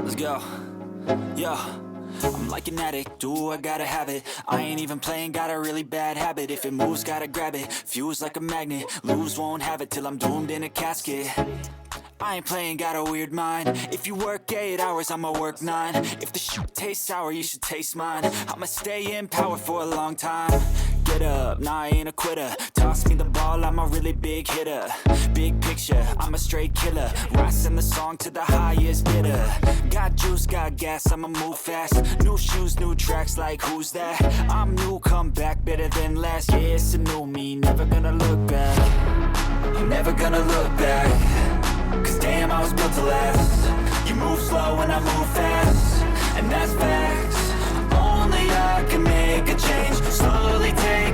Let's go. Yo, I'm like an addict, ooh, I gotta have it. I ain't even playing, got a really bad habit. If it moves, gotta grab it, fuse like a magnet. Lose, won't have it till I'm doomed in a casket. I ain't playing, got a weird mind. If you work 8 hours, I'ma work 9. If the shit tastes sour, you should taste mine. I'ma stay in power for a long time. Get up, nah, I ain't a quitter. Toss me the ball, I'm a really big hitter. Big picture, I'm a straight killer. Rising the song to the highest bidder. Got juice, got gas, I'ma move fast. New shoes, new tracks, like who's that? I'm new, come back, better than last. Yeah, it's a new me, never gonna look back. I'm never gonna look back. Cause damn, I was built to last. You move slow and I move fast, and that's facts. Only I can make a change. Slowly take